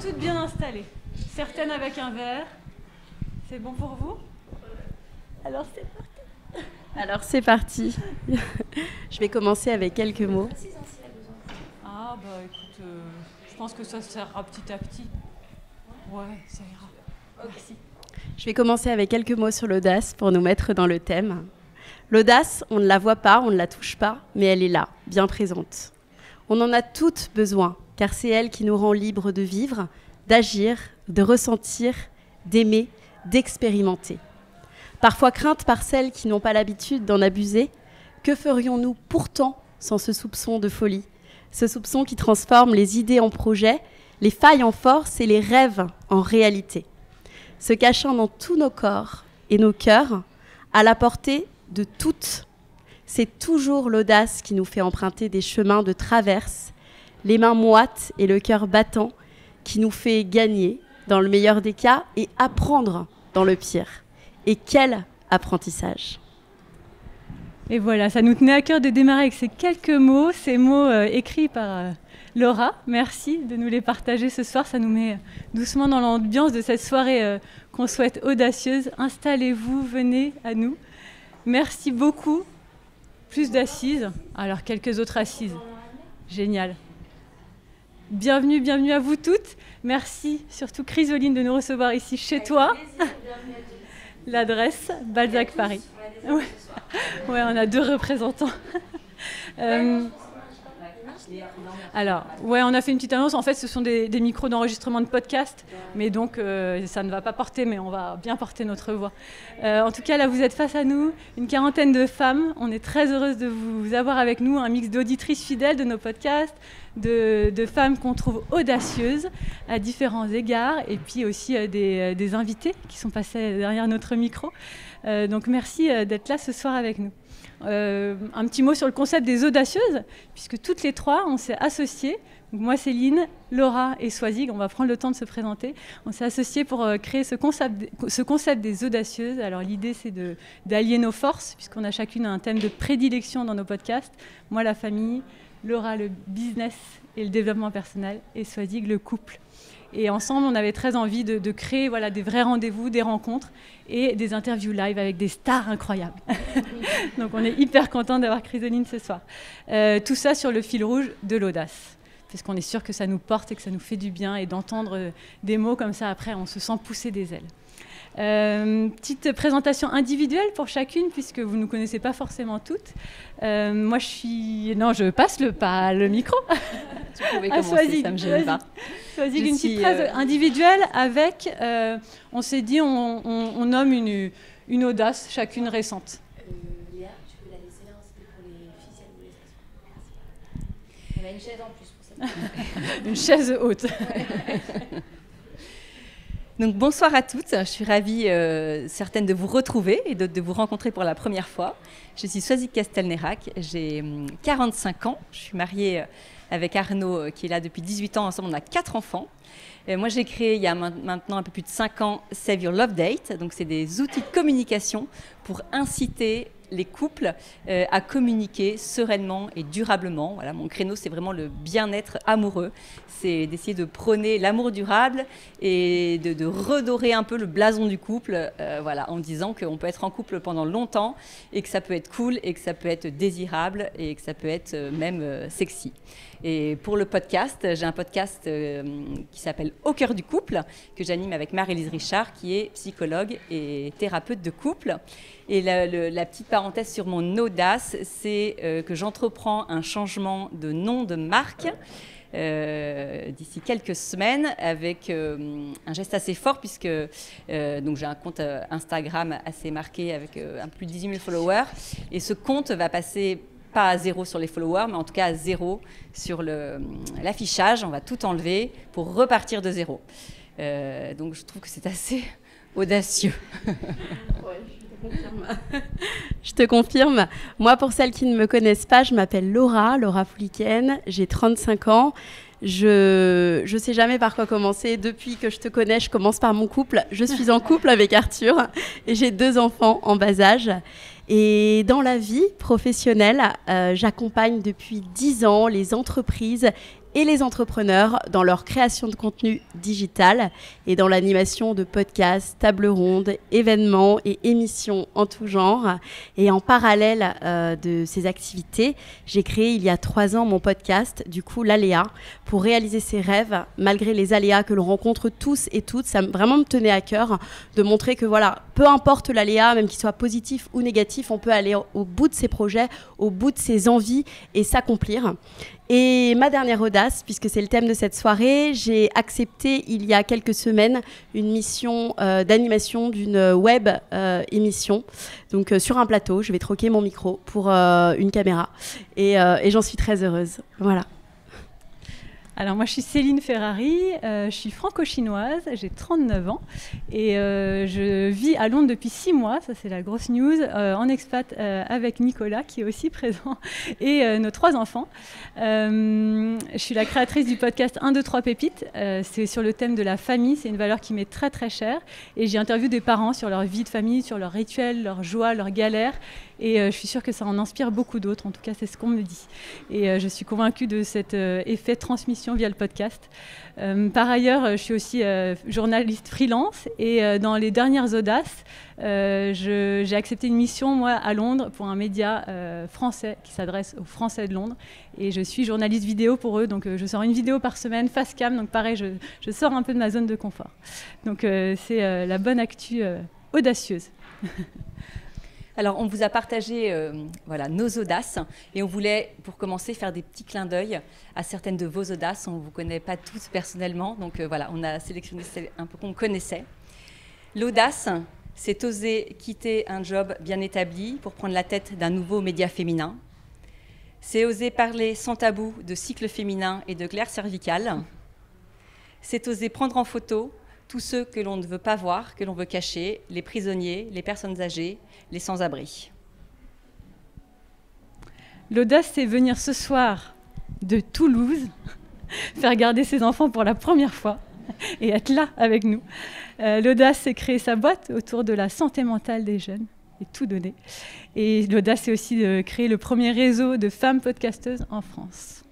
toutes bien installées. Certaines avec un verre. C'est bon pour vous? Alors c'est parti. Je vais commencer avec quelques mots. Ah bah écoute, je pense que ça sera petit à petit. Ouais, ça ira. Merci. Je vais commencer avec quelques mots sur l'audace pour nous mettre dans le thème. L'audace, on ne la voit pas, on ne la touche pas, mais elle est là, bien présente. On en a toutes besoin, car c'est elle qui nous rend libres de vivre, d'agir, de ressentir, d'aimer, d'expérimenter. Parfois crainte par celles qui n'ont pas l'habitude d'en abuser, que ferions-nous pourtant sans ce soupçon de folie? Ce soupçon qui transforme les idées en projets, les failles en force et les rêves en réalité. Se cachant dans tous nos corps et nos cœurs, à la portée de toutes. C'est toujours l'audace qui nous fait emprunter des chemins de traverse, les mains moites et le cœur battant, qui nous fait gagner dans le meilleur des cas et apprendre dans le pire. Et quel apprentissage! Et voilà, ça nous tenait à cœur de démarrer avec ces quelques mots, ces mots écrits par Laura. Merci de nous les partager ce soir. Ça nous met doucement dans l'ambiance de cette soirée qu'on souhaite audacieuse. Installez-vous, venez à nous. Merci beaucoup. Plus d'assises. Alors, quelques autres assises. Génial. Bienvenue à vous toutes. Merci surtout Chrysoline de nous recevoir ici chez toi. L'adresse, Balzac Paris. Ouais, on a 2 représentants. Alors, on a fait une petite annonce. En fait, ce sont des micros d'enregistrement de podcast. Mais donc, ça ne va pas porter, mais on va bien porter notre voix. En tout cas, là, vous êtes face à nous, une quarantaine de femmes. On est très heureuse de vous avoir avec nous, un mix d'auditrices fidèles de nos podcasts, de femmes qu'on trouve audacieuses à différents égards, et puis aussi des invités qui sont passés derrière notre micro. Donc, merci d'être là ce soir avec nous. Un petit mot sur le concept des audacieuses, puisque toutes les 3, on s'est associées. Donc moi, Céline, Laura et Swazig, on va prendre le temps de se présenter. On s'est associées pour créer ce concept des audacieuses. Alors l'idée, c'est d'allier nos forces, puisqu'on a chacune un thème de prédilection dans nos podcasts. Moi, la famille, Laura, le business et le développement personnel, et Swazig, le couple. Et ensemble, on avait très envie de créer des vrais rendez-vous, des rencontres et des interviews live avec des stars incroyables. Donc, on est hyper contents d'avoir Chrysoline ce soir. Tout ça sur le fil rouge de l'audace, parce qu'on est sûr que ça nous porte et que ça nous fait du bien, et d'entendre des mots comme ça, après, on se sent pousser des ailes. Petite présentation individuelle pour chacune, puisque vous ne nous connaissez pas forcément toutes. Moi, je passe le micro. Tu pouvais commencer, ça ne me gêne pas. Swazig, une petite phrase individuelle avec, on s'est dit, on nomme une audace, chacune récente. Léa, tu peux la laisser là, c'était pour les filles, si elles voulaient s'asseoir. Merci. On a une chaise en plus pour ça. Une chaise haute. Donc bonsoir à toutes, je suis ravie certaine de vous retrouver et de vous rencontrer pour la première fois. Je suis Swazig Castelnerac, j'ai 45 ans, je suis mariée avec Arnaud qui est là depuis 18 ans, ensemble on a 4 enfants. Moi j'ai créé il y a maintenant un peu plus de 5 ans Save Your Love Date, donc c'est des outils de communication pour inciter les couples à communiquer sereinement et durablement. Voilà, mon créneau, c'est vraiment le bien-être amoureux. C'est d'essayer de prôner l'amour durable et de redorer un peu le blason du couple, en disant qu'on peut être en couple pendant longtemps et que ça peut être cool et que ça peut être désirable et que ça peut être même sexy. Et pour le podcast, j'ai un podcast qui s'appelle Au cœur du couple, que j'anime avec Marie-Lise Richard, qui est psychologue et thérapeute de couple. Et la petite parenthèse sur mon audace, c'est que j'entreprends un changement de nom de marque d'ici quelques semaines, avec un geste assez fort, puisque donc j'ai un compte Instagram assez marqué avec un plus de 18 000 followers. Et ce compte va passer pas à 0 sur les followers, mais en tout cas à 0 sur l'affichage. On va tout enlever pour repartir de 0. Donc je trouve que c'est assez audacieux. Je te confirme. Moi, pour celles qui ne me connaissent pas, je m'appelle Laura Fouliken, j'ai 35 ans. Je sais jamais par quoi commencer. Depuis que je te connais, je commence par mon couple. Je suis en couple avec Arthur et j'ai 2 enfants en bas âge. Et dans la vie professionnelle, j'accompagne depuis 10 ans les entreprises et les entrepreneurs dans leur création de contenu digital et dans l'animation de podcasts, tables rondes, événements et émissions en tout genre. Et en parallèle de ces activités, j'ai créé il y a 3 ans mon podcast, du coup l'Aléa, pour réaliser ses rêves malgré les aléas que l'on rencontre tous et toutes. Ça vraiment me tenait à cœur de montrer que voilà, peu importe l'aléa, même qu'il soit positif ou négatif, on peut aller au bout de ses projets, au bout de ses envies et s'accomplir. Et ma dernière audace, puisque c'est le thème de cette soirée, j'ai accepté il y a quelques semaines une mission d'animation d'une web émission. Donc sur un plateau, je vais troquer mon micro pour une caméra et j'en suis très heureuse. Voilà. Alors moi je suis Céline Ferrari, je suis franco-chinoise, j'ai 39 ans et je vis à Londres depuis 6 mois, ça c'est la grosse news, en expat avec Nicolas qui est aussi présent et nos 3 enfants. Je suis la créatrice du podcast 1, 2, 3 pépites, c'est sur le thème de la famille, c'est une valeur qui m'est très très chère et j'ai interviewé des parents sur leur vie de famille, sur leurs rituels, leurs joies, leurs galères. Et je suis sûre que ça en inspire beaucoup d'autres, en tout cas c'est ce qu'on me dit. Et je suis convaincue de cet effet de transmission via le podcast. Par ailleurs, je suis aussi journaliste freelance et dans les dernières audaces, j'ai accepté une mission moi, à Londres pour un média français qui s'adresse aux Français de Londres. Et je suis journaliste vidéo pour eux, donc je sors une vidéo par semaine, face cam, donc pareil, je sors un peu de ma zone de confort. Donc c'est la bonne actu audacieuse. Alors, on vous a partagé voilà, nos audaces et on voulait, pour commencer, faire des petits clins d'œil à certaines de vos audaces. On ne vous connaît pas toutes personnellement, donc voilà, on a sélectionné celles un peu qu'on connaissait. L'audace, c'est oser quitter un job bien établi pour prendre la tête d'un nouveau média féminin. C'est oser parler sans tabou de cycle féminin et de glaire cervicale. C'est oser prendre en photo tous ceux que l'on ne veut pas voir, que l'on veut cacher, les prisonniers, les personnes âgées, les sans-abri. L'audace, c'est venir ce soir de Toulouse, faire garder ses enfants pour la première fois et être là avec nous. L'audace, c'est créer sa boîte autour de la santé mentale des jeunes et tout donner. Et l'audace, c'est aussi de créer le premier réseau de femmes podcasteuses en France.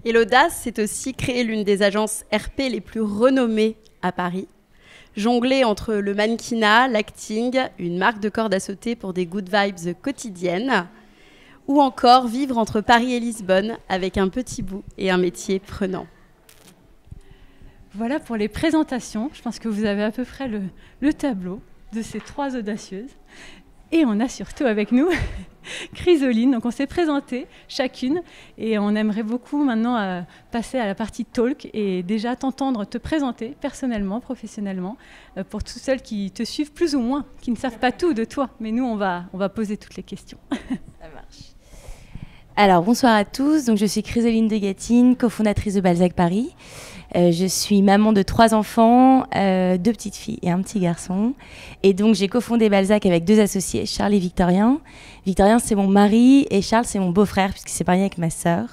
Et l'audace, c'est aussi créer l'une des agences RP les plus renommées à Paris. Jongler entre le mannequinat, l'acting, une marque de corde à sauter pour des good vibes quotidiennes, ou encore vivre entre Paris et Lisbonne avec un petit bout et un métier prenant. Voilà pour les présentations. Je pense que vous avez à peu près le tableau de ces 3 audacieuses. Et on a surtout avec nous Chrysoline. Donc on s'est présenté chacune et on aimerait beaucoup maintenant passer à la partie talk et déjà t'entendre te présenter personnellement, professionnellement, pour tous celles qui te suivent plus ou moins, qui ne savent pas tout de toi. Mais nous, on va poser toutes les questions. Ça marche. Alors bonsoir à tous. Donc, je suis Chrysoline de Gatine, cofondatrice de Balzac Paris. Je suis maman de 3 enfants, 2 petites filles et un petit garçon. Et donc, j'ai cofondé Balzac avec 2 associés, Charles et Victorien. Victorien, c'est mon mari et Charles, c'est mon beau-frère puisqu'il s'est marié avec ma sœur.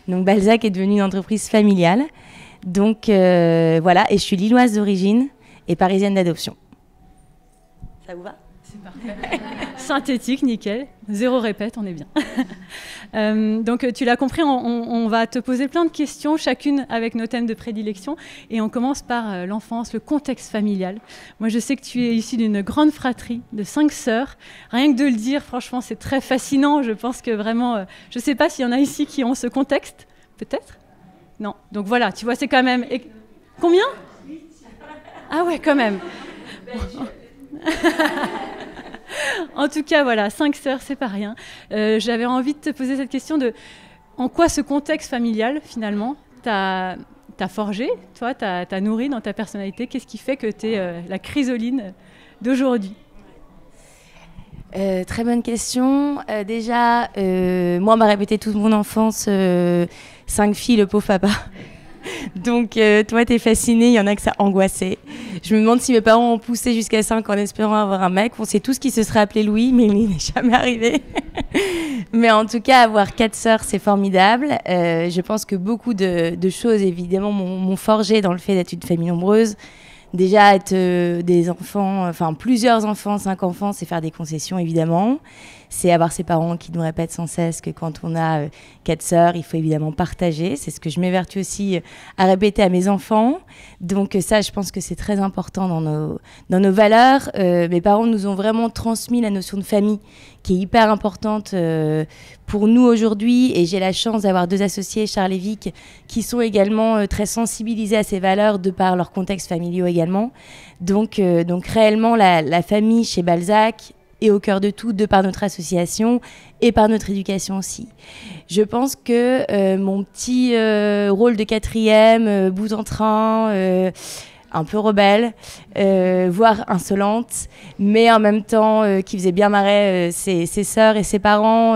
Donc, Balzac est devenu une entreprise familiale. Donc, voilà. Et je suis lilloise d'origine et parisienne d'adoption. Ça vous va ? C'est parfait. Synthétique, nickel. 0 répète, on est bien. Donc, tu l'as compris, on va te poser plein de questions, chacune avec nos thèmes de prédilection. Et on commence par l'enfance, le contexte familial. Moi, je sais que tu es issue d'une grande fratrie de 5 sœurs. Rien que de le dire, franchement, c'est très fascinant. Je pense que vraiment... je ne sais pas s'il y en a ici qui ont ce contexte. Peut-être ? Non. Donc voilà, tu vois, c'est quand même... Combien ? Ah ouais, quand même. En tout cas, voilà, 5 sœurs, c'est pas rien. J'avais envie de te poser cette question de en quoi ce contexte familial, finalement, t'a forgé, toi, t'a nourri dans ta personnalité. Qu'est-ce qui fait que tu es la Chrysoline d'aujourd'hui ? Très bonne question. Déjà, moi, on m'a répété toute mon enfance 5 filles, le pauvre papa. Donc, toi, t'es fascinée, il y en a que ça angoissait. Je me demande si mes parents ont poussé jusqu'à 5 en espérant avoir un mec. On sait tous qui se serait appelé Louis, mais il n'est jamais arrivé. Mais en tout cas, avoir 4 sœurs, c'est formidable. Je pense que beaucoup de choses, évidemment, m'ont forgé dans le fait d'être une famille nombreuse. Déjà, être des enfants, enfin plusieurs enfants, 5 enfants, c'est faire des concessions, évidemment. c'est avoir ses parents qui nous répètent sans cesse que quand on a 4 sœurs, il faut évidemment partager. C'est ce que je m'évertue aussi à répéter à mes enfants. Donc ça, je pense que c'est très important dans nos valeurs. Mes parents nous ont vraiment transmis la notion de famille qui est hyper importante pour nous aujourd'hui. Et j'ai la chance d'avoir 2 associés, Charles et Vic, qui sont également très sensibilisés à ces valeurs de par leur contexte familial également. Donc réellement, la famille chez Balzac est au cœur de tout, de par notre association et par notre éducation aussi. Je pense que mon petit rôle de 4e, bout en train, un peu rebelle, voire insolente, mais en même temps qui faisait bien marrer ses sœurs et ses parents,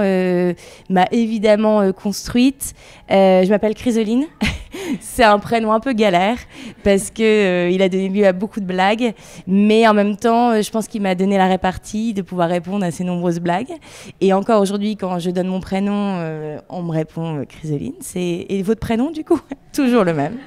m'a évidemment construite. Je m'appelle Chrysoline. C'est un prénom un peu galère parce que il a donné lieu à beaucoup de blagues, mais en même temps, je pense qu'il m'a donné la répartie de pouvoir répondre à ces nombreuses blagues. Et encore aujourd'hui, quand je donne mon prénom, on me répond Chrysoline. Et votre prénom, du coup? Toujours le même.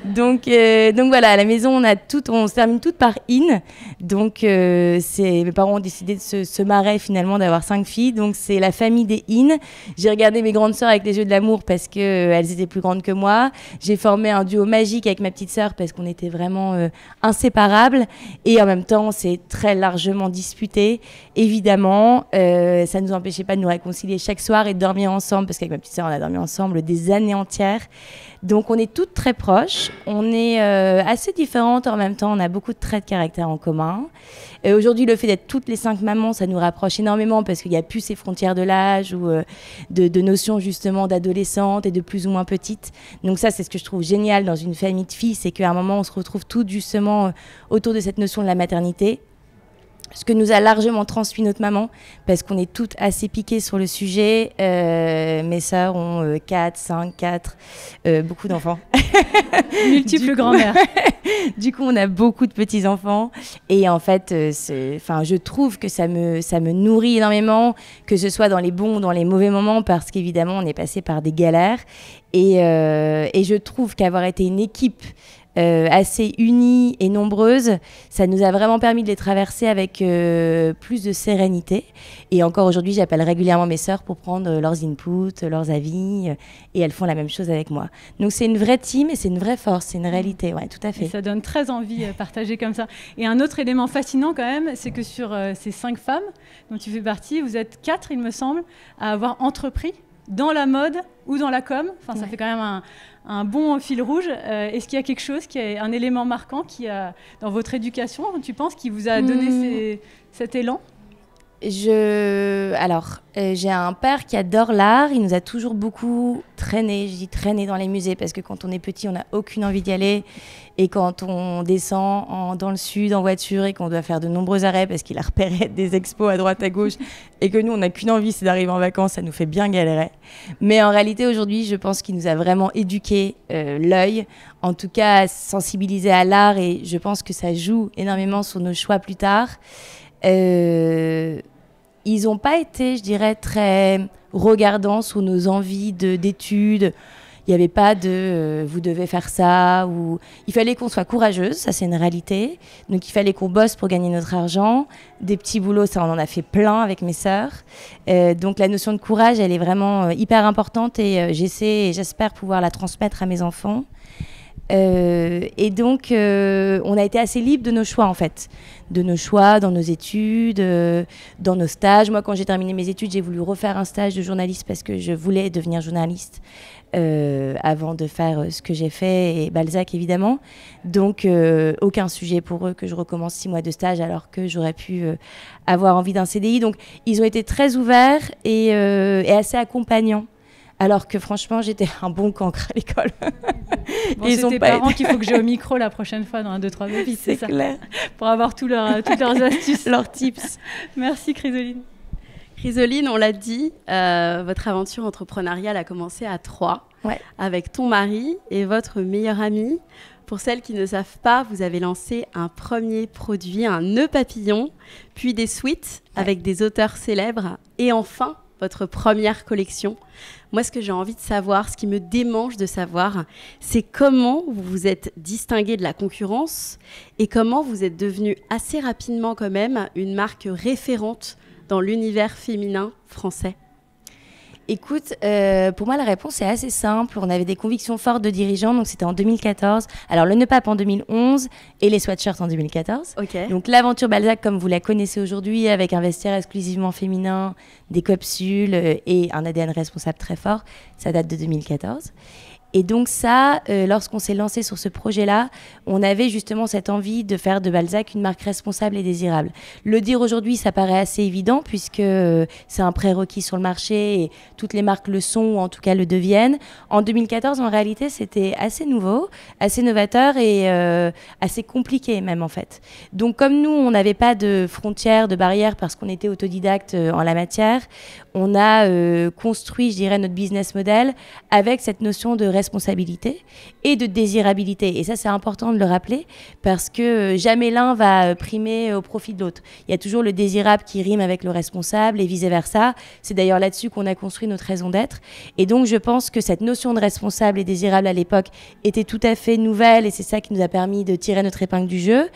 Donc voilà, à la maison, on se termine toutes par in. Donc mes parents ont décidé de se marrer finalement d'avoir 5 filles. Donc c'est la famille des in. J'ai regardé mes grandes sœurs avec les yeux de l'amour parce qu'elles étaient plus grandes que moi. J'ai formé un duo magique avec ma petite sœur parce qu'on était vraiment inséparables. Et en même temps, c'est très largement disputé. Évidemment, ça ne nous empêchait pas de nous réconcilier chaque soir et de dormir ensemble parce qu'avec ma petite sœur, on a dormi ensemble des années entières. Donc on est toutes très proches, on est assez différentes en même temps, on a beaucoup de traits de caractère en commun. Aujourd'hui, le fait d'être toutes les 5 mamans, ça nous rapproche énormément parce qu'il n'y a plus ces frontières de l'âge ou de notions justement d'adolescentes et de plus ou moins petites. Donc ça, c'est ce que je trouve génial dans une famille de filles, c'est qu'à un moment, on se retrouve toutes justement autour de cette notion de la maternité. Ce que nous a largement transmis notre maman, parce qu'on est toutes assez piquées sur le sujet. Mes sœurs ont 4, beaucoup d'enfants. Multiples grand-mères. Du coup, on a beaucoup de petits-enfants. Et en fait, je trouve que ça me nourrit énormément, que ce soit dans les bons ou dans les mauvais moments, parce qu'évidemment, on est passé par des galères. Et je trouve qu'avoir été une équipe assez unies et nombreuses, ça nous a vraiment permis de les traverser avec plus de sérénité. Et encore aujourd'hui, j'appelle régulièrement mes sœurs pour prendre leurs inputs, leurs avis, et elles font la même chose avec moi. Donc c'est une vraie team et c'est une vraie force, c'est une réalité, ouais, tout à fait. Et ça donne très envie de partager comme ça. Et un autre élément fascinant quand même, c'est que sur ces 5 femmes dont tu fais partie, vous êtes 4, il me semble, à avoir entrepris dans la mode ou dans la com. Enfin, ça fait quand même un bon fil rouge. Est-ce qu'il y a quelque chose, un élément marquant dans votre éducation, tu penses, qui vous a donné cet élan ? J'ai un père qui adore l'art. Il nous a toujours beaucoup traîné. Je dis traîné dans les musées parce que quand on est petit, on n'a aucune envie d'y aller. Et quand on descend dans le sud en voiture et qu'on doit faire de nombreux arrêts parce qu'il a repéré des expos à droite à gauche et que nous, on n'a qu'une envie, c'est d'arriver en vacances, ça nous fait bien galérer. Mais en réalité, aujourd'hui, je pense qu'il nous a vraiment éduqué l'œil, en tout cas sensibilisé à l'art, et je pense que ça joue énormément sur nos choix plus tard. Ils n'ont pas été, je dirais, très regardants sur nos envies d'études. Il n'y avait pas vous devez faire ça, ou il fallait qu'on soit courageuse, ça c'est une réalité. Donc il fallait qu'on bosse pour gagner notre argent. Des petits boulots, ça on en a fait plein avec mes sœurs. Donc la notion de courage, elle est vraiment hyper importante, et j'espère pouvoir la transmettre à mes enfants. Et donc on a été assez libre de nos choix en fait, de nos choix dans nos études, dans nos stages. Moi, quand j'ai terminé mes études, j'ai voulu refaire un stage de journaliste parce que je voulais devenir journaliste avant de faire ce que j'ai fait, et Balzac évidemment. Donc aucun sujet pour eux que je recommence 6 mois de stage alors que j'aurais pu avoir envie d'un CDI. Donc ils ont été très ouverts et assez accompagnants. Alors que franchement, j'étais un bon cancre à l'école. Bon, c'est tes parents qu'il faut que j'ai au micro la prochaine fois dans 1, 2, 3 baby, c'est ça, clair. Pour avoir toutes leurs astuces. Leurs tips. Merci Chrysoline. Chrysoline, on l'a dit, votre aventure entrepreneuriale a commencé à 3, avec ton mari et votre meilleure amie. Pour celles qui ne savent pas, vous avez lancé un premier produit, un nœud papillon, puis des suites avec des auteurs célèbres, et enfin votre première collection. Moi, ce que j'ai envie de savoir, ce qui me démange de savoir, c'est comment vous vous êtes distingué de la concurrence et comment vous êtes devenu assez rapidement quand même une marque référente dans l'univers féminin français? Écoute, pour moi, la réponse est assez simple. On avait des convictions fortes de dirigeants, donc c'était en 2014. Alors, le Nœud Pape en 2011 et les sweatshirts en 2014. Ok. Donc, l'aventure Balzac, comme vous la connaissez aujourd'hui, avec un vestiaire exclusivement féminin, des capsules et un ADN responsable très fort, ça date de 2014. Et donc ça, lorsqu'on s'est lancé sur ce projet-là, on avait justement cette envie de faire de Balzac une marque responsable et désirable. Le dire aujourd'hui, ça paraît assez évident puisque c'est un prérequis sur le marché et toutes les marques le sont ou en tout cas le deviennent. En 2014, en réalité, c'était assez nouveau, assez novateur et assez compliqué même en fait. Donc comme nous, on n'avait pas de frontières, de barrières parce qu'on était autodidacte en la matière, on a construit, je dirais, notre business model avec cette notion de responsabilité et de désirabilité. Et ça, c'est important de le rappeler parce que jamais l'un va primer au profit de l'autre. Il y a toujours le désirable qui rime avec le responsable et vice-versa. C'est d'ailleurs là-dessus qu'on a construit notre raison d'être. Et donc, je pense que cette notion de responsable et désirable à l'époque était tout à fait nouvelle et c'est ça qui nous a permis de tirer notre épingle du jeu.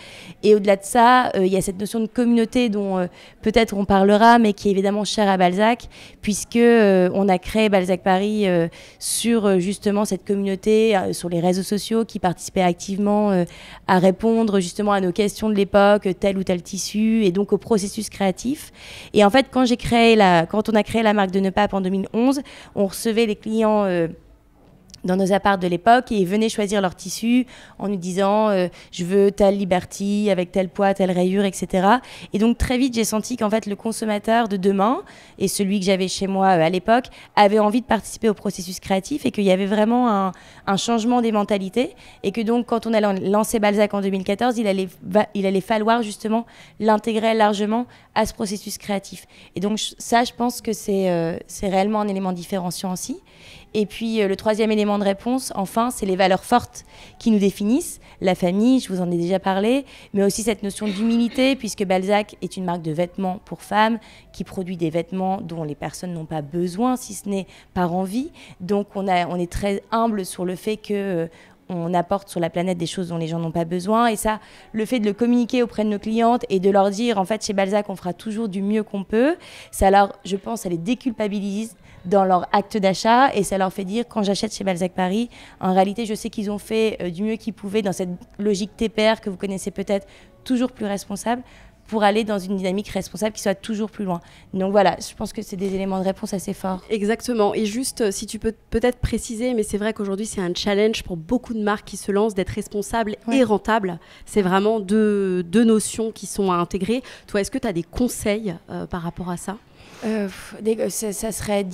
Et au-delà de ça, il y a cette notion de communauté dont peut-être on parlera, mais qui est évidemment chère à Balzac, puisque on a créé Balzac Paris sur justement cette communauté, sur les réseaux sociaux qui participaient activement à répondre justement à nos questions de l'époque, tel ou tel tissu, et donc au processus créatif. Et en fait, quand on a créé la marque de Nœud Pape en 2011, on recevait les clients dans nos apparts de l'époque et ils venaient choisir leur tissu en nous disant je veux telle Liberty avec tel poids, telle rayure, etc. Et donc très vite j'ai senti qu'en fait le consommateur de demain et celui que j'avais chez moi à l'époque avait envie de participer au processus créatif et qu'il y avait vraiment un changement des mentalités et que donc quand on a lancé Balzac en 2014 il allait falloir justement l'intégrer largement à ce processus créatif. Et donc ça je pense que c'est réellement un élément différenciant aussi. Et puis le troisième élément de réponse, enfin, c'est les valeurs fortes qui nous définissent. La famille, je vous en ai déjà parlé, mais aussi cette notion d'humilité, puisque Balzac est une marque de vêtements pour femmes qui produit des vêtements dont les personnes n'ont pas besoin, si ce n'est par envie. Donc on est très humble sur le fait que on apporte sur la planète des choses dont les gens n'ont pas besoin. Et ça, le fait de le communiquer auprès de nos clientes et de leur dire, en fait, chez Balzac, on fera toujours du mieux qu'on peut, ça leur, je pense, ça les déculpabilise dans leur acte d'achat et ça leur fait dire, quand j'achète chez Balzac Paris, en réalité, je sais qu'ils ont fait du mieux qu'ils pouvaient dans cette logique TPR que vous connaissez peut-être, toujours plus responsable, pour aller dans une dynamique responsable qui soit toujours plus loin. Donc voilà, je pense que c'est des éléments de réponse assez forts. Exactement. Et juste, si tu peux peut-être préciser, mais c'est vrai qu'aujourd'hui, c'est un challenge pour beaucoup de marques qui se lancent d'être responsables et rentables. C'est vraiment deux notions qui sont à intégrer. Toi, est-ce que tu as des conseils par rapport à ça ? Ça serait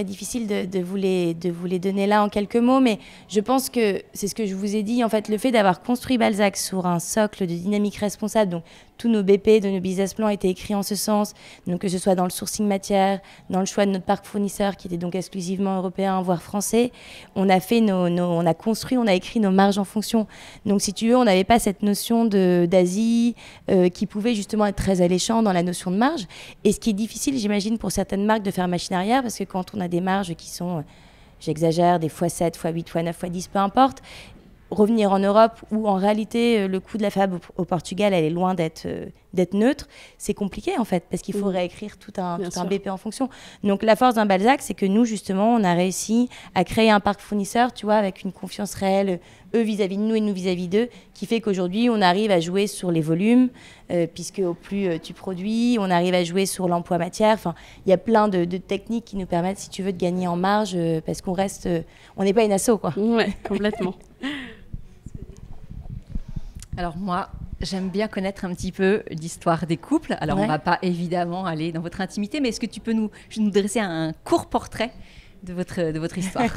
difficile de vous les donner là en quelques mots, mais je pense que c'est ce que je vous ai dit. En fait, le fait d'avoir construit Balzac sur un socle de dynamique responsable, donc tous nos BP de nos business plans étaient écrits en ce sens, donc que ce soit dans le sourcing matière, dans le choix de notre parc fournisseur qui était donc exclusivement européen, voire français, on a écrit nos marges en fonction. Donc si tu veux, on n'avait pas cette notion d'Asie qui pouvait justement être très alléchant dans la notion de marge. Et ce qui est difficile, j'imagine, pour certaines marques de faire machine arrière, parce que quand on a des marges qui sont, j'exagère, des x7, x8, x9, x10, peu importe, revenir en Europe où en réalité le coût de la fab au Portugal elle est loin d'être neutre, c'est compliqué en fait parce qu'il faut réécrire tout un BP en fonction. Donc la force d'un Balzac, c'est que nous justement on a réussi à créer un parc fournisseur, tu vois, avec une confiance réelle, eux vis-à-vis de nous et nous vis-à-vis d'eux, qui fait qu'aujourd'hui on arrive à jouer sur les volumes puisque au plus tu produis, on arrive à jouer sur l'emploi matière. Enfin, il y a plein de techniques qui nous permettent, si tu veux, de gagner en marge parce qu'on reste, on n'est pas une asso quoi. Ouais, complètement. Alors moi, j'aime bien connaître un petit peu l'histoire des couples. Alors on ne va pas évidemment aller dans votre intimité, mais est-ce que tu peux nous dresser un court portrait de votre histoire?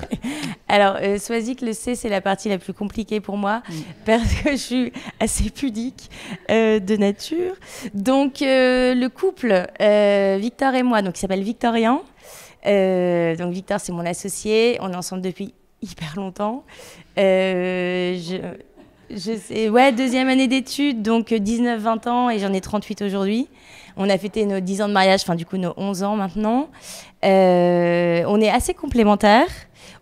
Alors, Swazik le sait, c'est la partie la plus compliquée pour moi, parce que je suis assez pudique de nature. Donc, le couple, Victor et moi, donc il s'appelle Victorian. Donc, Victor, c'est mon associé. On est ensemble depuis hyper longtemps. Je sais, deuxième année d'études, donc 19-20 ans, et j'en ai 38 aujourd'hui. On a fêté nos 10 ans de mariage, enfin du coup nos 11 ans maintenant. On est assez complémentaires.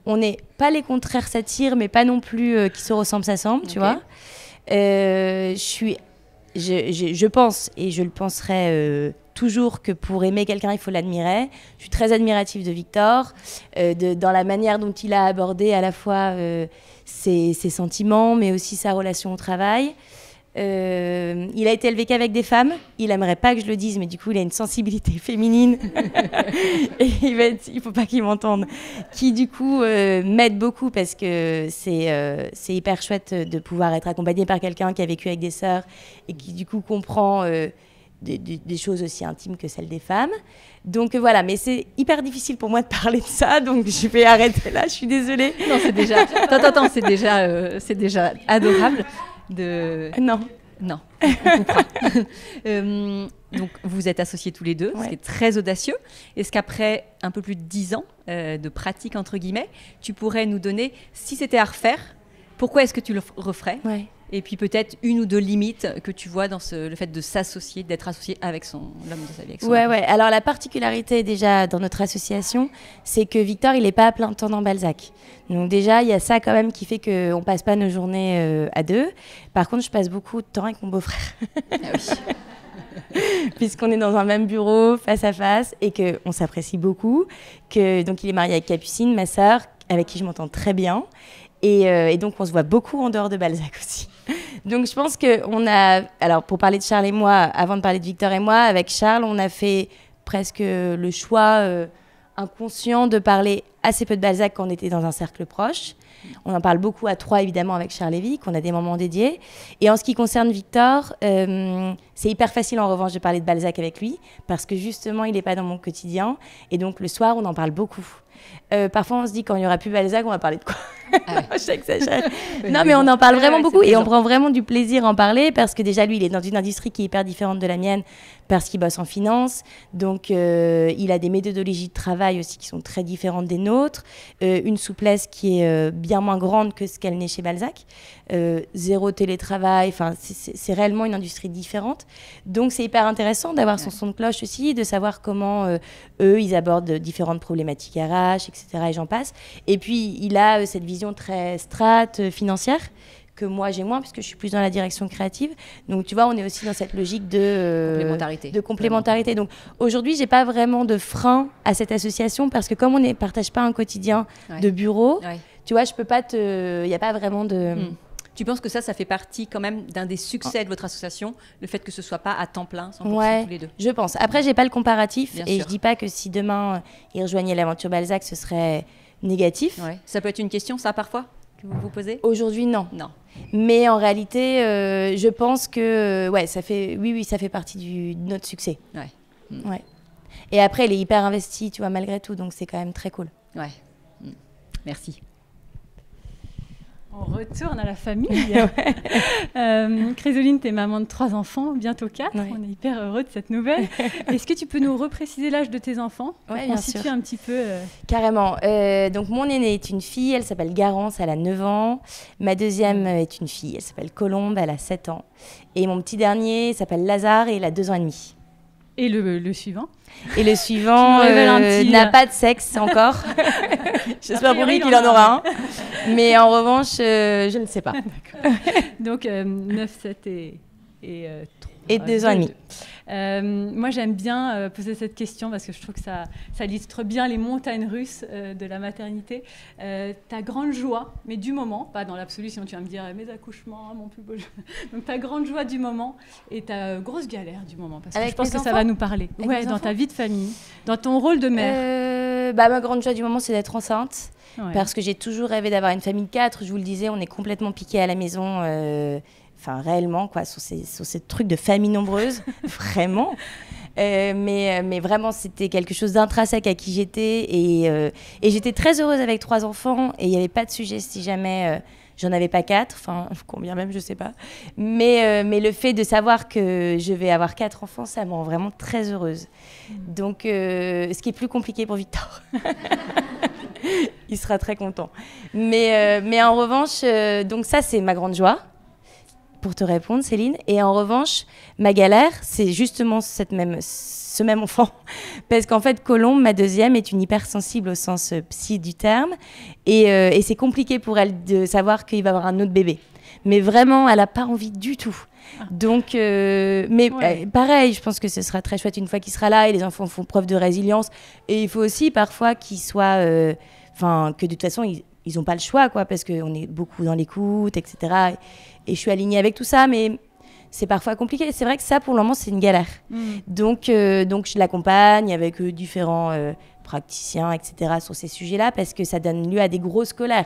On n'est pas les contraires s'attirent, mais pas non plus qui se ressemblent s'assemblent, tu vois. je pense, et je le penserai toujours, que pour aimer quelqu'un, il faut l'admirer. Je suis très admirative de Victor, dans la manière dont il a abordé à la fois ses sentiments, mais aussi sa relation au travail. Il a été élevé qu'avec des femmes. Il aimerait pas que je le dise, mais du coup, il a une sensibilité féminine. Et il faut pas qu'il m'entende. Qui, du coup, m'aide beaucoup parce que c'est hyper chouette de pouvoir être accompagné par quelqu'un qui a vécu avec des sœurs et qui, du coup, comprend des choses aussi intimes que celles des femmes. Donc voilà, mais c'est hyper difficile pour moi de parler de ça, donc je vais arrêter là. Je suis désolée. Non, c'est déjà. Attends, c'est déjà adorable. Non. On comprend. Donc, vous êtes associés tous les deux, ce qui est très audacieux. Est-ce qu'après un peu plus de 10 ans de pratique, entre guillemets, tu pourrais nous donner, si c'était à refaire, pourquoi est-ce que tu le referais ? Et puis peut-être une ou deux limites que tu vois dans le fait de s'associer, d'être associé avec l'homme de sa vie. Avec son mari. Alors la particularité déjà dans notre association, c'est que Victor, il n'est pas à plein temps dans Balzac. Donc déjà, il y a ça quand même qui fait qu'on ne passe pas nos journées à deux. Par contre, je passe beaucoup de temps avec mon beau-frère. Ah oui. Puisqu'on est dans un même bureau, face à face, et qu'on s'apprécie beaucoup. Donc il est marié avec Capucine, ma sœur, avec qui je m'entends très bien. Et donc on se voit beaucoup en dehors de Balzac aussi. Donc je pense qu'on a... Alors pour parler de Charles et moi, avant de parler de Victor et moi, avec Charles, on a fait presque le choix inconscient de parler assez peu de Balzac quand on était dans un cercle proche. On en parle beaucoup à trois, évidemment, avec Charles et Vic. On a des moments dédiés. Et en ce qui concerne Victor, c'est hyper facile, en revanche, de parler de Balzac avec lui, parce que, justement, il n'est pas dans mon quotidien. Et donc, le soir, on en parle beaucoup. Parfois, on se dit, quand il n'y aura plus Balzac, on va parler de quoi ? J'exagère. Non, mais on en parle vraiment beaucoup. Et on prend vraiment du plaisir à en parler, parce que déjà, lui, il est dans une industrie qui est hyper différente de la mienne, parce qu'il bosse en finance. Donc, il a des méthodologies de travail aussi qui sont très différentes des nôtres. Une souplesse qui est bien moins grande que ce qu'elle n'est chez Balzac. Zéro télétravail. Enfin, c'est réellement une industrie différente. Donc, c'est hyper intéressant d'avoir son son de cloche aussi, de savoir comment eux, ils abordent différentes problématiques RH, etc. Et j'en passe. Et puis, il a cette vision très financière, que moi j'ai moins, puisque je suis plus dans la direction créative. Donc tu vois, on est aussi dans cette logique de complémentarité. Donc aujourd'hui, j'ai pas vraiment de frein à cette association, parce que comme on ne partage pas un quotidien de bureau, tu vois, je peux pas il n'y a pas vraiment de... Tu penses que ça fait partie quand même d'un des succès de votre association, le fait que ce soit pas à temps plein, 100% tous les deux? Je pense. Après, j'ai pas le comparatif, et je dis pas que si demain ils rejoignaient l'aventure Balzac, ce serait négatif. Ça peut être une question, ça, parfois, que vous vous posez? Aujourd'hui, non. Mais en réalité, je pense que ça fait partie de notre succès. Et après, il est hyper investi, tu vois, malgré tout, donc c'est quand même très cool. Merci. On retourne à la famille. Chrysoline, tu es maman de 3 enfants, bientôt 4. On est hyper heureux de cette nouvelle. Est-ce que tu peux nous repréciser l'âge de tes enfants? Bien sûr. Situe un petit peu. Carrément. Donc, mon aînée est une fille, elle s'appelle Garance, elle a 9 ans. Ma deuxième est une fille, elle s'appelle Colombe, elle a 7 ans. Et mon petit dernier s'appelle Lazare et il a 2 ans et demi. Et le suivant? Et le suivant n'a pas de sexe encore. J'espère pour lui qu'il en aura un. Mais en revanche, je ne sais pas. Donc 9, 7 et 2 ans et demi. Moi, j'aime bien poser cette question parce que je trouve que ça illustre bien les montagnes russes de la maternité. Ta grande joie, mais du moment, pas dans l'absolu, sinon tu vas me dire mes accouchements, mon plus beau jeu. Donc ta grande joie du moment et ta grosse galère du moment. Parce que je pense que ça va nous parler. Dans ta vie de famille, dans ton rôle de mère. Ma grande joie du moment, c'est d'être enceinte. Parce que j'ai toujours rêvé d'avoir une famille de 4. Je vous le disais, on est complètement piqués à la maison. Enfin, réellement, quoi, sur ces trucs de famille nombreuse, vraiment. Mais vraiment, c'était quelque chose d'intrinsèque à qui j'étais. Et j'étais très heureuse avec 3 enfants. Et il n'y avait pas de sujet si jamais j'en avais pas 4. Enfin, combien même, je ne sais pas. Mais le fait de savoir que je vais avoir 4 enfants, ça me rend vraiment très heureuse. Donc, ce qui est plus compliqué pour Victor. Il sera très content. Mais en revanche, donc ça, c'est ma grande joie. Pour te répondre, Céline. Et en revanche, ma galère, c'est justement ce même enfant. Parce qu'en fait, Colombe, ma deuxième, est une hypersensible au sens psy du terme. Et c'est compliqué pour elle de savoir qu'il va avoir un autre bébé. mais vraiment, elle n'a pas envie du tout. Donc, pareil, je pense que ce sera très chouette une fois qu'il sera là et les enfants font preuve de résilience. Et il faut aussi parfois qu'ils soient, que de toute façon, ils n'ont pas le choix, quoi, parce qu'on est beaucoup dans l'écoute, etc. Et je suis alignée avec tout ça, mais c'est parfois compliqué. C'est vrai que ça, pour le moment, c'est une galère. Donc, je l'accompagne avec différents praticiens, etc., sur ces sujets-là, parce que ça donne lieu à des grosses colères.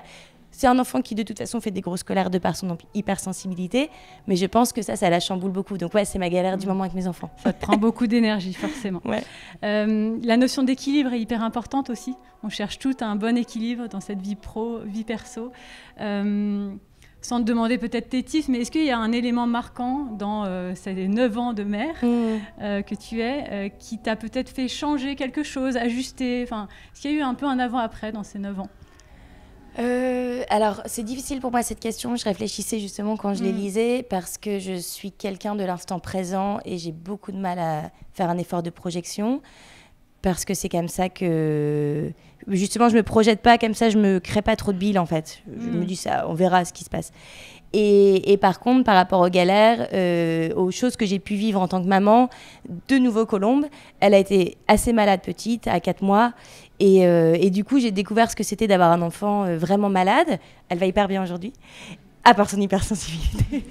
C'est un enfant qui, de toute façon, fait des grosses colères de par son hypersensibilité, mais je pense que ça la chamboule beaucoup. Donc, ouais, c'est ma galère du moment avec mes enfants. Ça te prend beaucoup d'énergie, forcément. Ouais. La notion d'équilibre est hyper importante aussi. On cherche tout un bon équilibre dans cette vie pro, vie perso. Sans te demander peut-être tes tips, mais est-ce qu'il y a un élément marquant dans ces 9 ans de mère que tu es, qui t'a peut-être fait changer quelque chose, ajuster, est-ce qu'il y a eu un peu un avant-après dans ces 9 ans? Alors, c'est difficile pour moi cette question. Je réfléchissais justement quand je les lisais parce que je suis quelqu'un de l'instant présent et j'ai beaucoup de mal à faire un effort de projection parce que c'est comme ça que... Justement, je me projette pas comme ça, je me crée pas trop de bile en fait. Je me dis ça, on verra ce qui se passe. Et par contre, par rapport aux galères, aux choses que j'ai pu vivre en tant que maman, de nouveau Colombe, elle a été assez malade petite, à 4 mois. Et du coup, j'ai découvert ce que c'était d'avoir un enfant vraiment malade. Elle va hyper bien aujourd'hui, à part son hypersensibilité.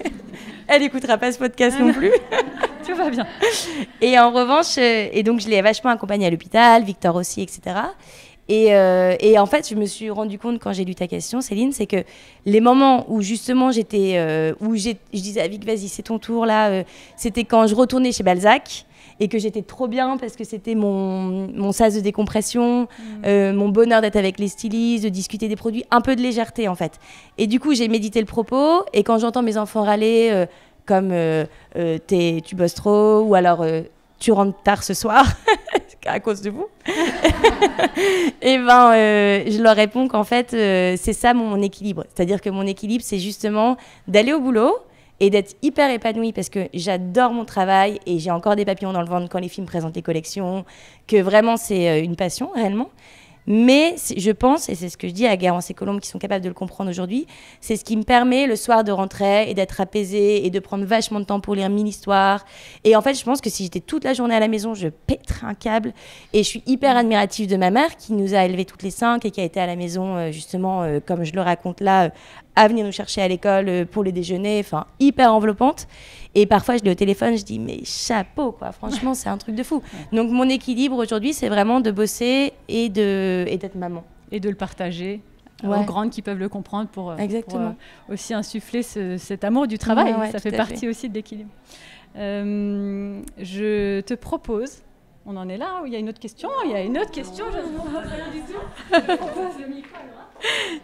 Elle n'écoutera pas ce podcast non plus. Tout va bien. Et en revanche, et donc je l'ai vachement accompagnée à l'hôpital, Victor aussi, etc. Et en fait, je me suis rendu compte quand j'ai lu ta question, Céline, c'est que les moments où justement je disais à Vic, vas-y, c'est ton tour là, c'était quand je retournais chez Balzac et que j'étais trop bien parce que c'était mon sas de décompression, mon bonheur d'être avec les stylistes, de discuter des produits, un peu de légèreté en fait. Et du coup, j'ai médité le propos et quand j'entends mes enfants râler comme tu bosses trop ou alors tu rentres tard ce soir à cause de vous. Et je leur réponds qu'en fait, c'est ça mon équilibre. C'est-à-dire que mon équilibre, c'est justement d'aller au boulot et d'être hyper épanouie parce que j'adore mon travail et j'ai encore des papillons dans le ventre quand les filles me présentent les collections, que vraiment c'est une passion réellement. Mais je pense, et c'est ce que je dis à Garance et Colombe qui sont capables de le comprendre aujourd'hui, c'est ce qui me permet le soir de rentrer et d'être apaisée et de prendre vachement de temps pour lire 1000 histoires. Et en fait, je pense que si j'étais toute la journée à la maison, je pèterais un câble. Et je suis hyper admirative de ma mère qui nous a élevés toutes les 5 et qui a été à la maison, justement, comme je le raconte là, à venir nous chercher à l'école pour les déjeuners, enfin, hyper enveloppante. Et parfois, je l'ai au téléphone, je dis, mais chapeau, quoi. Franchement, c'est un truc de fou. Donc, mon équilibre aujourd'hui, c'est vraiment de bosser et d'être maman. Et de le partager aux grandes qui peuvent le comprendre pour aussi insuffler cet amour du travail. Ça fait partie aussi de l'équilibre. Je te propose... On en est là, il y a une autre question. Il y a une autre question, je ne comprends rien du tout. Je propose le micro,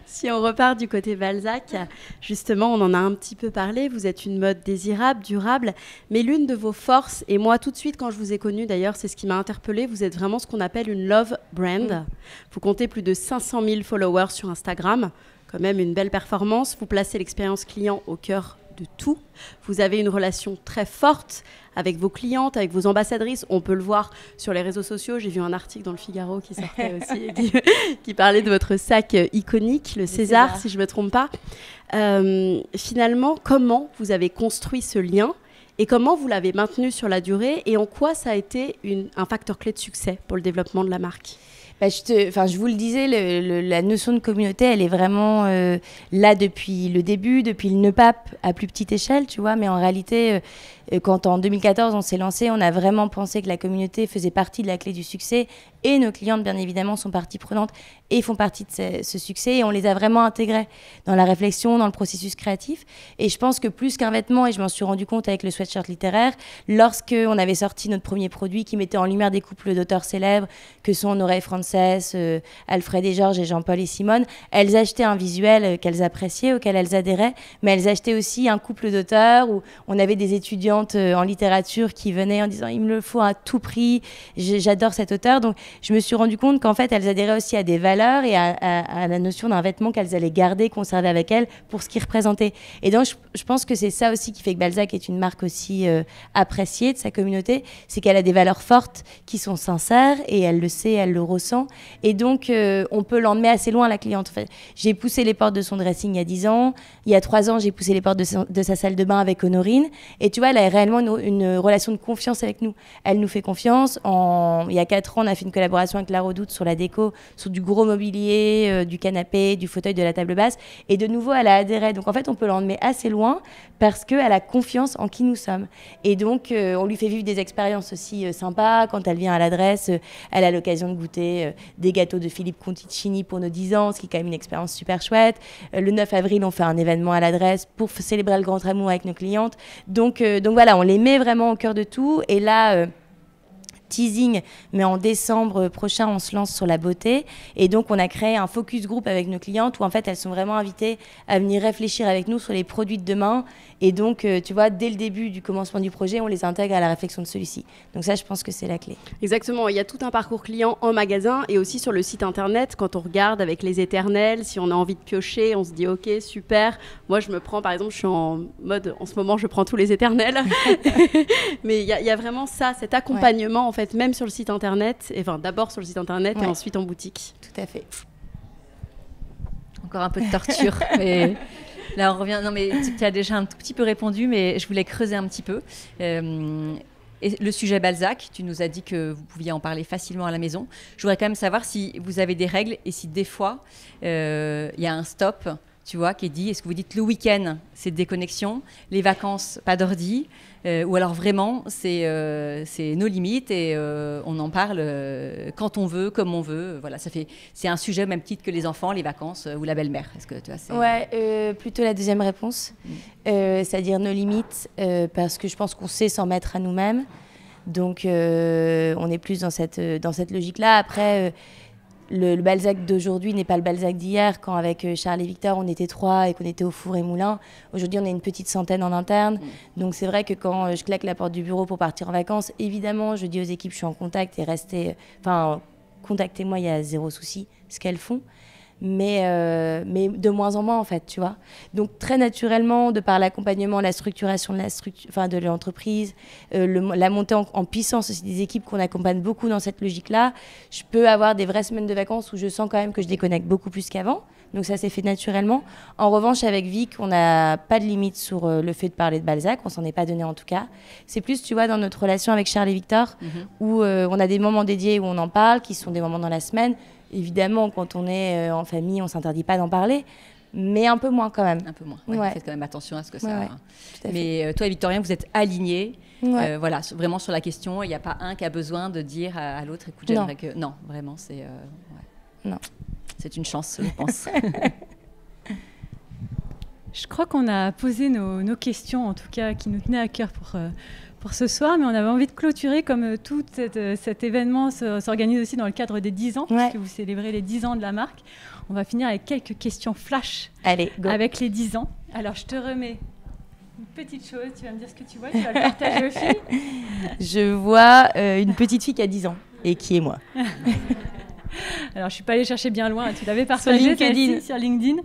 Si on repart du côté Balzac, justement, on en a un petit peu parlé. Vous êtes une mode désirable, durable, mais l'une de vos forces, et moi tout de suite quand je vous ai connue d'ailleurs, c'est ce qui m'a interpellée, vous êtes vraiment ce qu'on appelle une love brand. Vous comptez plus de 500 000 followers sur Instagram, quand même une belle performance. Vous placez l'expérience client au cœur de tout. Vous avez une relation très forte avec vos clientes, avec vos ambassadrices. On peut le voir sur les réseaux sociaux. J'ai vu un article dans le Figaro qui sortait aussi, qui parlait de votre sac iconique, le César, si je ne me trompe pas. Finalement, comment vous avez construit ce lien et comment vous l'avez maintenu sur la durée et en quoi ça a été un facteur clé de succès pour le développement de la marque? Je vous le disais, la notion de communauté, elle est vraiment là depuis le début, depuis le NEPAP à plus petite échelle, tu vois. Mais en réalité, quand en 2014 on s'est lancé, on a vraiment pensé que la communauté faisait partie de la clé du succès et nos clientes, bien évidemment, sont partie prenante et font partie de ce succès et on les a vraiment intégrées dans la réflexion, dans le processus créatif. Et je pense que plus qu'un vêtement, et je m'en suis rendu compte avec le sweatshirt littéraire, lorsqu'on avait sorti notre premier produit qui mettait en lumière des couples d'auteurs célèbres que sont Nora Frances, Alfred et Georges et Jean-Paul et Simone, elles achetaient un visuel qu'elles appréciaient, auquel elles adhéraient, mais elles achetaient aussi un couple d'auteurs où on avait des étudiants clientes en littérature qui venaient en disant il me le faut à tout prix, j'adore cet auteur. Donc je me suis rendu compte qu'en fait elles adhéraient aussi à des valeurs et à la notion d'un vêtement qu'elles allaient garder, conserver avec elles pour ce qu'il représentait. Et donc je pense que c'est ça aussi qui fait que Balzac est une marque aussi appréciée de sa communauté, c'est qu'elle a des valeurs fortes qui sont sincères et elle le sait, elle le ressent. Et donc on peut l'emmener assez loin, la cliente. En fait, j'ai poussé les portes de son dressing il y a 10 ans. Il y a 3 ans, j'ai poussé les portes de sa salle de bain avec Honorine. Et tu vois, elle a réellement une relation de confiance avec nous. Elle nous fait confiance. Il y a 4 ans, on a fait une collaboration avec La Redoute sur la déco, sur du gros mobilier, du canapé, du fauteuil, de la table basse. Et de nouveau, elle a adhéré. Donc en fait, on peut l'emmener assez loin parce qu'elle a confiance en qui nous sommes. Et donc, on lui fait vivre des expériences aussi sympas. Quand elle vient à l'adresse, elle a l'occasion de goûter des gâteaux de Philippe Conticini pour nos 10 ans, ce qui est quand même une expérience super chouette. Le 9 avril, on fait un événement à l'adresse pour célébrer le grand amour avec nos clientes. Donc voilà, on les met vraiment au cœur de tout. Et là, teasing, mais en décembre prochain, on se lance sur la beauté. Et donc, on a créé un focus group avec nos clientes où, en fait, elles sont vraiment invitées à venir réfléchir avec nous sur les produits de demain. Et donc, tu vois, dès le début du commencement du projet, on les intègre à la réflexion de celui-ci. Donc ça, je pense que c'est la clé. Exactement. Il y a tout un parcours client en magasin et aussi sur le site internet. Quand on regarde avec les éternels, si on a envie de piocher, on se dit OK, super. Moi, je me prends, par exemple, je suis en mode, en ce moment, je prends tous les éternels. Mais il y a vraiment ça, cet accompagnement, en fait, même sur le site internet. Enfin, d'abord sur le site internet et ensuite en boutique. Tout à fait. Encore un peu de torture, mais... Là, on revient. Non, mais tu as déjà un tout petit peu répondu, mais je voulais creuser un petit peu. Et le sujet Balzac, tu nous as dit que vous pouviez en parler facilement à la maison. Je voudrais quand même savoir si vous avez des règles et si des fois, il y a un stop, tu vois, qui est dit. Est-ce que vous dites le week-end, c'est déconnexion, les vacances, pas d'ordi, ou alors vraiment, c'est nos limites et on en parle quand on veut, comme on veut. Voilà, c'est un sujet au même titre que les enfants, les vacances ou la belle-mère. Est-ce que tu vois, Ouais, plutôt la deuxième réponse, c'est-à-dire nos limites, parce que je pense qu'on sait s'en mettre à nous-mêmes. Donc, on est plus dans cette logique-là. Après, le Balzac d'aujourd'hui n'est pas le Balzac d'hier, quand avec Charles et Victor, on était 3 et qu'on était au four et moulin. Aujourd'hui, on est une petite centaine en interne. Donc, c'est vrai que quand je claque la porte du bureau pour partir en vacances, évidemment, je dis aux équipes, je suis en contact et contactez-moi, il y a 0 souci, ce qu'elles font. Mais de moins en moins, en fait, tu vois. Donc, très naturellement, de par l'accompagnement, la structuration de l'entreprise, la montée en puissance aussi des équipes qu'on accompagne beaucoup dans cette logique-là, je peux avoir des vraies semaines de vacances où je sens quand même que je déconnecte beaucoup plus qu'avant. Donc, ça s'est fait naturellement. En revanche, avec Vic, on n'a pas de limite sur le fait de parler de Balzac. On s'en est pas donné, en tout cas. C'est plus, tu vois, dans notre relation avec Charles et Victor, où on a des moments dédiés où on en parle, qui sont des moments dans la semaine. Évidemment, quand on est en famille, on ne s'interdit pas d'en parler, mais un peu moins quand même. Un peu moins, ouais. Faites quand même attention à ce que ça... Ouais, mais toi et Victorien, vous êtes alignés, ouais. Vraiment sur la question. Il n'y a pas un qui a besoin de dire à l'autre, écoute, j'aimerais que... Non, vraiment, c'est... Non. C'est une chance, je pense. Je crois qu'on a posé nos questions, en tout cas, qui nous tenaient à cœur pour ce soir, mais on avait envie de clôturer comme tout cet événement s'organise aussi dans le cadre des 10 ans, puisque vous célébrez les 10 ans de la marque. On va finir avec quelques questions flash. Allez, go. Avec les 10 ans. Alors, je te remets une petite chose, tu vas me dire ce que tu vois, tu vas le partager aux filles. Je vois une petite fille qui a 10 ans, et qui est moi. Alors, je ne suis pas allée chercher bien loin, tu l'avais partagé sur LinkedIn.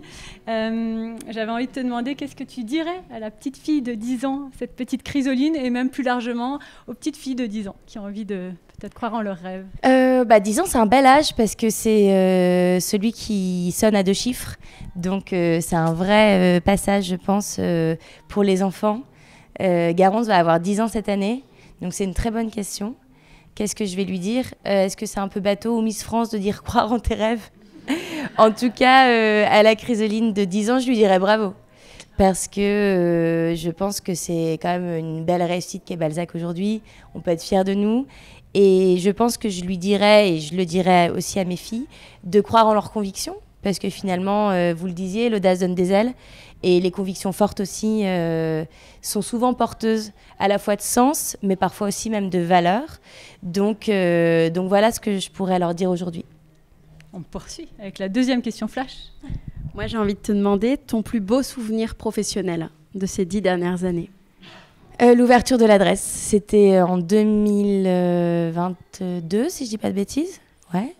J'avais envie de te demander qu'est-ce que tu dirais à la petite fille de 10 ans, cette petite chrysoline, et même plus largement aux petites filles de 10 ans qui ont envie de peut-être croire en leurs rêves. 10 ans, c'est un bel âge parce que c'est celui qui sonne à 2 chiffres. Donc, c'est un vrai passage, je pense, pour les enfants. Garance va avoir 10 ans cette année, donc c'est une très bonne question. Qu'est-ce que je vais lui dire ? Est-ce que c'est un peu bateau ou Miss France de dire croire en tes rêves ? En tout cas, à la chrysoline de 10 ans, je lui dirais bravo. Parce que je pense que c'est quand même une belle réussite qu'est Balzac aujourd'hui. On peut être fiers de nous. Et je pense que je lui dirais, et je le dirais aussi à mes filles, de croire en leurs convictions. Parce que finalement, vous le disiez, l'audace donne des ailes. Et les convictions fortes aussi sont souvent porteuses à la fois de sens, mais parfois aussi même de valeurs. Donc voilà ce que je pourrais leur dire aujourd'hui. On poursuit avec la deuxième question flash. Moi, j'ai envie de te demander ton plus beau souvenir professionnel de ces 10 dernières années. L'ouverture de l'adresse, c'était en 2022, si je dis pas de bêtises. Ouais.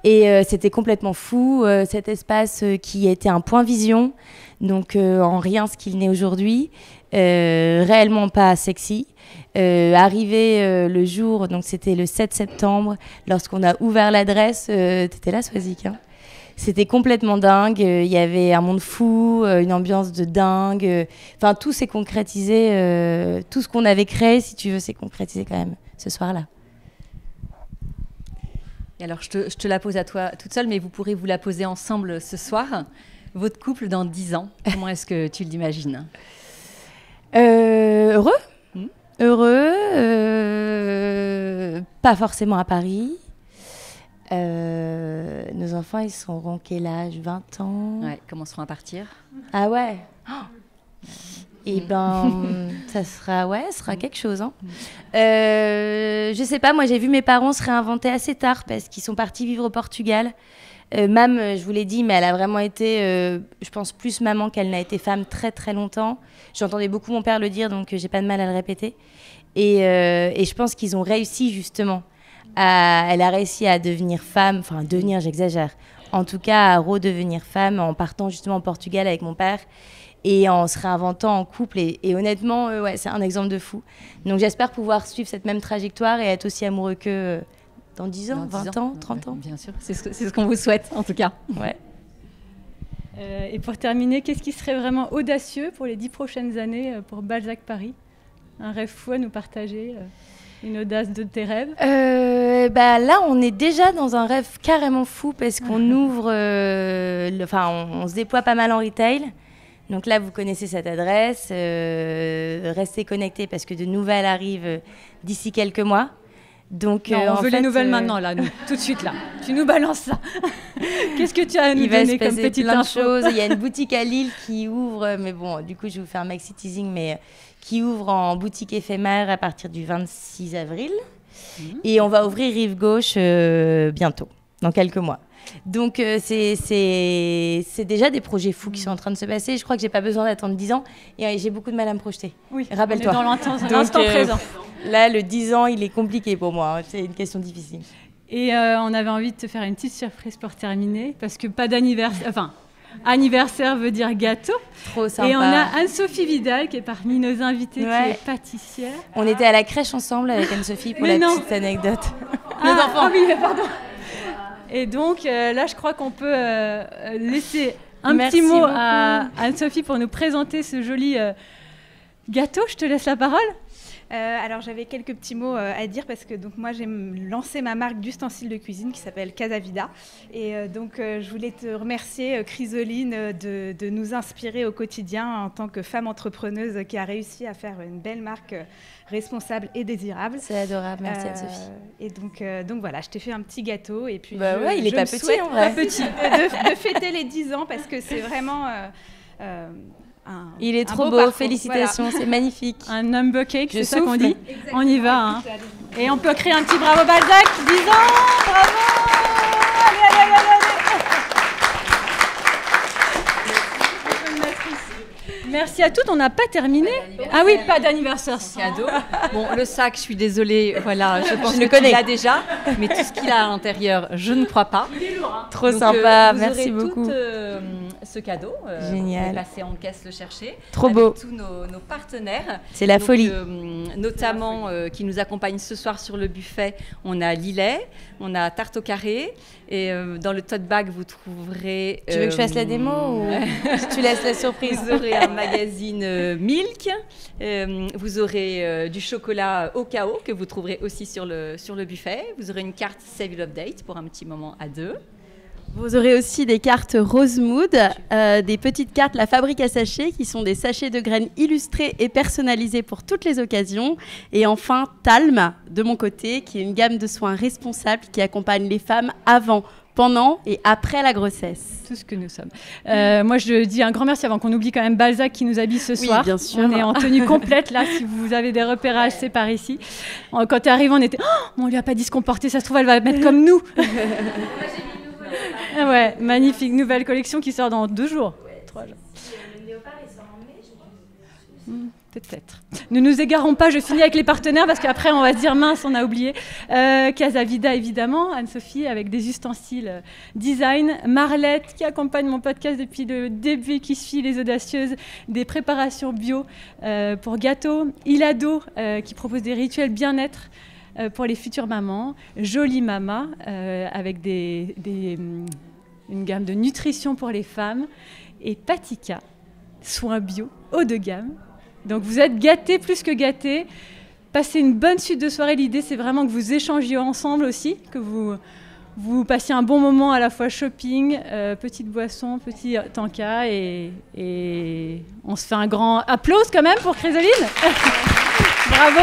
Et c'était complètement fou, cet espace qui était un point vision, donc en rien ce qu'il n'est aujourd'hui, réellement pas sexy. Arrivé le jour, donc c'était le 7 septembre, lorsqu'on a ouvert l'adresse, t'étais là, Swazik, hein. C'était complètement dingue, il y avait un monde fou, une ambiance de dingue, enfin tout s'est concrétisé, tout ce qu'on avait créé, si tu veux, s'est concrétisé quand même ce soir-là. Et alors je te la pose à toi toute seule, mais vous pourrez vous la poser ensemble ce soir. Votre couple dans 10 ans, comment est-ce que tu l'imagines? Heureux. Heureux, pas forcément à Paris. Nos enfants, ils seront quel âge? 20 ans. Ouais, commenceront à partir. Ah ouais. Et ben, ça sera quelque chose. Hein. Je sais pas, moi j'ai vu mes parents se réinventer assez tard parce qu'ils sont partis vivre au Portugal. Mam, je vous l'ai dit, mais elle a vraiment été, je pense, plus maman qu'elle n'a été femme très très longtemps. J'entendais beaucoup mon père le dire, donc j'ai pas de mal à le répéter. Et je pense qu'ils ont réussi justement. Elle a réussi à devenir femme, enfin devenir, j'exagère. En tout cas, à redevenir femme en partant justement au Portugal avec mon père et en se réinventant en couple. Et honnêtement, ouais, c'est un exemple de fou. Donc j'espère pouvoir suivre cette même trajectoire et être aussi amoureux qu'eux dans 10 ans, 20 ans, 30 ans. Bien sûr, c'est ce qu'on vous souhaite en tout cas. Ouais. Et pour terminer, qu'est-ce qui serait vraiment audacieux pour les 10 prochaines années pour Balzac Paris? Un rêve fou à nous partager, une audace de tes rêves? Là, on est déjà dans un rêve carrément fou parce qu'on ouvre, on se déploie pas mal en retail. Donc là, vous connaissez cette adresse. Restez connectés parce que de nouvelles arrivent d'ici quelques mois. Donc, non, on veut les nouvelles maintenant, là, nous, tout de suite, là. Tu nous balances ça. Qu'est-ce que tu as à nous donner comme petite info? Il y a une boutique à Lille qui ouvre, mais bon, du coup, je vais vous faire un maxi teasing, mais qui ouvre en boutique éphémère à partir du 26 avril. Et on va ouvrir Rive Gauche bientôt, dans quelques mois. Donc, c'est déjà des projets fous qui sont en train de se passer. Je crois que j'ai pas besoin d'attendre 10 ans et j'ai beaucoup de mal à me projeter. Oui, rappelle-toi. on est dans l'instant présent. Là, le 10 ans, il est compliqué pour moi. Hein. C'est une question difficile. Et on avait envie de te faire une petite surprise pour terminer, parce que pas d'anniversaire... Enfin, anniversaire veut dire gâteau. Trop sympa. Et on a Anne-Sophie Vidal, qui est parmi nos invités, qui est pâtissière. On était à la crèche ensemble avec Anne-Sophie pour petite anecdote. Nos enfants. Ah oui, pardon. Et donc, là, je crois qu'on peut laisser un petit mot à Anne-Sophie pour nous présenter ce joli gâteau. Je te laisse la parole. Alors j'avais quelques petits mots à dire parce que donc moi j'ai lancé ma marque d'ustensiles de cuisine qui s'appelle Casa Vida et donc je voulais te remercier Chrysoline de nous inspirer au quotidien en tant que femme entrepreneuse qui a réussi à faire une belle marque responsable et désirable. C'est adorable, merci Anne-Sophie. Et donc voilà, je t'ai fait un petit gâteau et puis il est pas petit en vrai. de fêter les 10 ans parce que c'est vraiment il est trop beau, parcours. Félicitations, voilà. C'est magnifique. Un number cake, c'est ça qu'on dit. Exactement. On y va. Hein. Et on peut créer un petit bravo Balzac, 10 ans, bravo. Allez. Merci à toutes, on n'a pas terminé. Ah oui, pas d'anniversaire. Cadeau. Bon, le sac, je suis désolée, voilà, je pense que tu l'as déjà, mais tout ce qu'il a à l'intérieur, je ne crois pas. Il est lourd, hein. Trop sympa, merci beaucoup. Ce cadeau, génial. On est passé en caisse le chercher. Trop avec beau. Tous nos partenaires. C'est la folie. Notamment qui nous accompagnent ce soir sur le buffet. On a Lillet, on a Tarte au carré. Et dans le tote bag, vous trouverez... Tu veux que je fasse la démo ou tu laisses la surprise? Vous aurez un magazine Milk. Vous aurez du chocolat au KO que vous trouverez aussi sur le buffet. Vous aurez une carte Save Love Date pour un petit moment à deux. Vous aurez aussi des cartes Rosemood, des petites cartes La Fabrique à Sachets, qui sont des sachets de graines illustrés et personnalisés pour toutes les occasions. Et enfin, Talm, de mon côté, qui est une gamme de soins responsables qui accompagne les femmes avant, pendant et après la grossesse. Tout ce que nous sommes. Moi, je dis un grand merci avant qu'on oublie quand même Balzac qui nous habille ce soir. Oui, bien sûr. On est en tenue complète, là, si vous avez des repérages, c'est par ici. Quand tu es arrivé, on était... Oh, on lui a pas dit se comporter, ça se trouve, elle va mettre comme nous. Ah ouais, magnifique, nouvelle collection qui sort dans 2 jours. 3 jours. Le léopard, il sort en mai, je pense. Peut-être. Ne nous égarons pas, je finis avec les partenaires parce qu'après on va se dire mince, on a oublié. Casa Vida évidemment, Anne-Sophie avec des ustensiles design. Marlette qui accompagne mon podcast depuis le début, qui suit les audacieuses, des préparations bio pour gâteaux. Ilado qui propose des rituels bien-être pour les futures mamans. Jolie Mama avec une gamme de nutrition pour les femmes. Et Patika, soins bio haut de gamme. Donc vous êtes gâtés plus que gâtés. Passez une bonne suite de soirée. L'idée, c'est vraiment que vous échangiez ensemble aussi, que vous passiez un bon moment à la fois shopping, petite boisson, petit tanka. Et on se fait un grand applause quand même pour Chrysoline. Bravo.